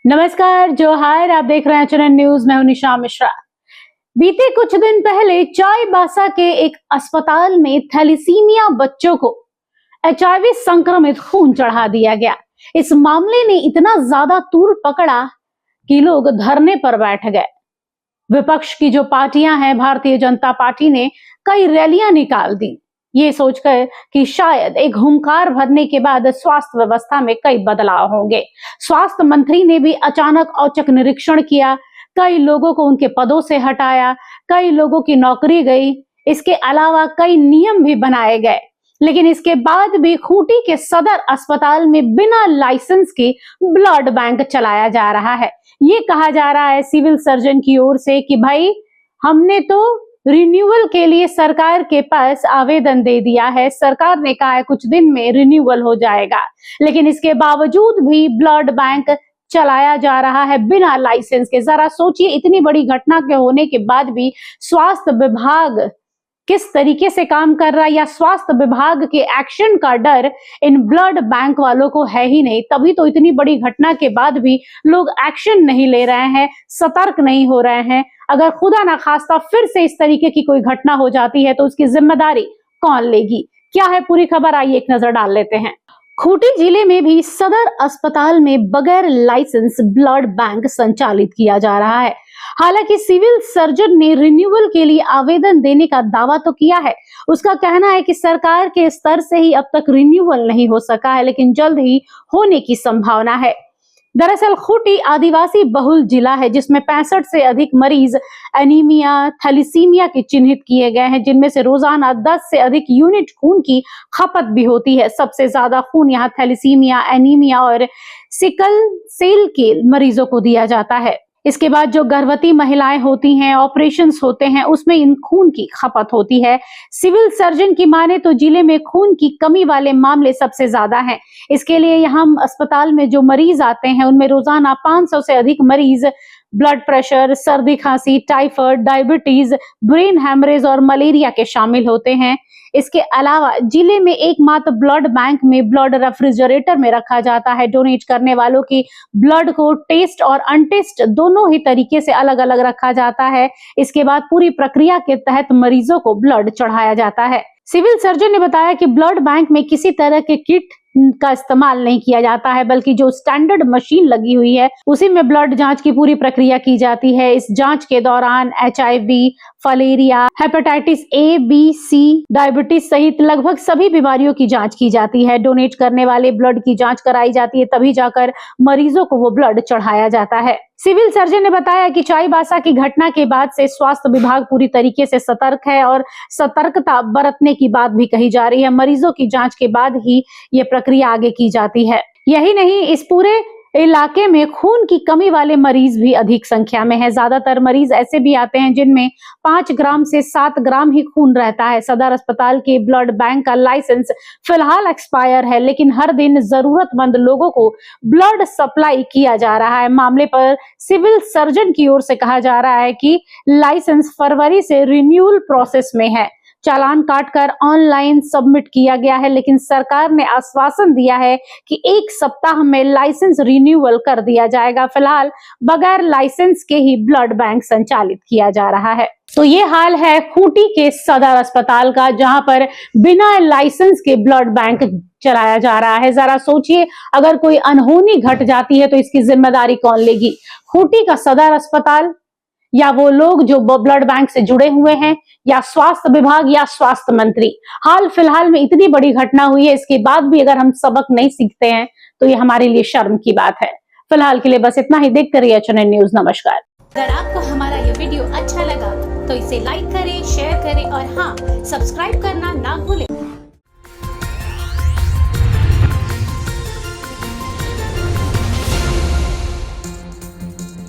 नमस्कार, जोहार। आप देख रहे हैं चैनल न्यूज। मैं हूं निशा मिश्रा। बीते कुछ दिन पहले चाईबासा के एक अस्पताल में थैलीसीमिया बच्चों को HIV संक्रमित खून चढ़ा दिया गया। इस मामले ने इतना ज्यादा तूल पकड़ा कि लोग धरने पर बैठ गए। विपक्ष की जो पार्टियां हैं, भारतीय जनता पार्टी ने कई रैलियां निकाल दी, ये सोचकर कि शायद एक हुंकार भरने के बाद स्वास्थ्य व्यवस्था में कई बदलाव होंगे। स्वास्थ्य मंत्री ने भी अचानक औचक निरीक्षण किया, कई लोगों को उनके पदों से हटाया, कई लोगों की नौकरी गई। इसके अलावा कई नियम भी बनाए गए, लेकिन इसके बाद भी खूंटी के सदर अस्पताल में बिना लाइसेंस के ब्लड बैंक चलाया जा रहा है। ये कहा जा रहा है सिविल सर्जन की ओर से कि भाई, हमने तो रिन्यूअल के लिए सरकार के पास आवेदन दे दिया है, सरकार ने कहा है कुछ दिन में रिन्यूअल हो जाएगा, लेकिन इसके बावजूद भी ब्लड बैंक चलाया जा रहा है बिना लाइसेंस के। जरा सोचिए, इतनी बड़ी घटना के होने के बाद भी स्वास्थ्य विभाग किस तरीके से काम कर रहा है, या स्वास्थ्य विभाग के एक्शन का डर इन ब्लड बैंक वालों को है ही नहीं। तभी तो इतनी बड़ी घटना के बाद भी लोग एक्शन नहीं ले रहे हैं, सतर्क नहीं हो रहे हैं। अगर खुदा ना खास्ता फिर से इस तरीके की कोई घटना हो जाती है तो उसकी जिम्मेदारी कौन लेगी? क्या है पूरी खबर, आइए एक नजर डाल लेते हैं। खूंटी जिले में भी सदर अस्पताल में बगैर लाइसेंस ब्लड बैंक संचालित किया जा रहा है। हालांकि सिविल सर्जन ने रिन्यूअल के लिए आवेदन देने का दावा तो किया है। उसका कहना है कि सरकार के स्तर से ही अब तक रिन्यूअल नहीं हो सका है, लेकिन जल्द ही होने की संभावना है। दरअसल खूंटी आदिवासी बहुल जिला है, जिसमें 65 से अधिक मरीज एनीमिया, थैलीसीमिया के चिन्हित किए गए हैं, जिनमें से रोजाना 10 से अधिक यूनिट खून की खपत भी होती है। सबसे ज्यादा खून यहाँ थैलीसीमिया, एनीमिया और सिकल सेल के मरीजों को दिया जाता है। इसके बाद जो गर्भवती महिलाएं होती हैं, ऑपरेशंस होते हैं, उसमें इन खून की खपत होती है। सिविल सर्जन की माने तो जिले में खून की कमी वाले मामले सबसे ज्यादा हैं। इसके लिए यहाँ अस्पताल में जो मरीज आते हैं, उनमें रोजाना 500 से अधिक मरीज ब्लड प्रेशर, सर्दी खांसी, टाइफाइड, डायबिटीज, ब्रेन हैमरेज और मलेरिया के शामिल होते हैं। इसके अलावा जिले में एकमात्र ब्लड बैंक में ब्लड रेफ्रिजरेटर में रखा जाता है। डोनेट करने वालों की ब्लड को टेस्ट और अनटेस्ट दोनों ही तरीके से अलग अलग रखा जाता है। इसके बाद पूरी प्रक्रिया के तहत मरीजों को ब्लड चढ़ाया जाता है। सिविल सर्जन ने बताया कि ब्लड बैंक में किसी तरह के किट का इस्तेमाल नहीं किया जाता है, बल्कि जो स्टैंडर्ड मशीन लगी हुई है उसी में ब्लड जांच की पूरी प्रक्रिया की जाती है। इस जांच के दौरान HIV, filaria, hepatitis A, B, C, diabetes सहित लगभग सभी बीमारियों की जांच की जाती है। डोनेट करने वाले ब्लड की जांच कराई जाती है, तभी जाकर मरीजों को वो ब्लड चढ़ाया जाता है। सिविल सर्जन ने बताया कि चाईबासा की घटना के बाद से स्वास्थ्य विभाग पूरी तरीके से सतर्क है और सतर्कता बरतने की बात भी कही जा रही है। मरीजों की जांच के बाद ही ये प्रक्रिया आगे की जाती है। यही नहीं, इस पूरे इलाके में खून की कमी वाले मरीज भी अधिक संख्या में है। ज्यादातर मरीज ऐसे भी आते हैं जिनमें 5 ग्राम से 7 ग्राम ही खून रहता है। सदर अस्पताल के ब्लड बैंक का लाइसेंस फिलहाल एक्सपायर है, लेकिन हर दिन जरूरतमंद लोगों को ब्लड सप्लाई किया जा रहा है। मामले पर सिविल सर्जन की ओर से कहा जा रहा है कि लाइसेंस फरवरी से रिन्यूअल प्रोसेस में है। चालान काटकर ऑनलाइन सबमिट किया गया है, लेकिन सरकार ने आश्वासन दिया है कि 1 सप्ताह में लाइसेंस रिन्यूअल कर दिया जाएगा। फिलहाल बगैर लाइसेंस के ही ब्लड बैंक संचालित किया जा रहा है। तो ये हाल है खूंटी के सदर अस्पताल का, जहां पर बिना लाइसेंस के ब्लड बैंक चलाया जा रहा है। जरा सोचिए, अगर कोई अनहोनी घट जाती है तो इसकी जिम्मेदारी कौन लेगी? खूंटी का सदर अस्पताल, या वो लोग जो ब्लड बैंक से जुड़े हुए हैं, या स्वास्थ्य विभाग, या स्वास्थ्य मंत्री? हाल फिलहाल में इतनी बड़ी घटना हुई है, इसके बाद भी अगर हम सबक नहीं सीखते हैं तो ये हमारे लिए शर्म की बात है। फिलहाल के लिए बस इतना ही। देखते रहिए चैनल न्यूज। नमस्कार। अगर आपको हमारा ये वीडियो अच्छा लगा तो इसे लाइक करें, शेयर करें और हाँ, सब्सक्राइब करना ना भूलें।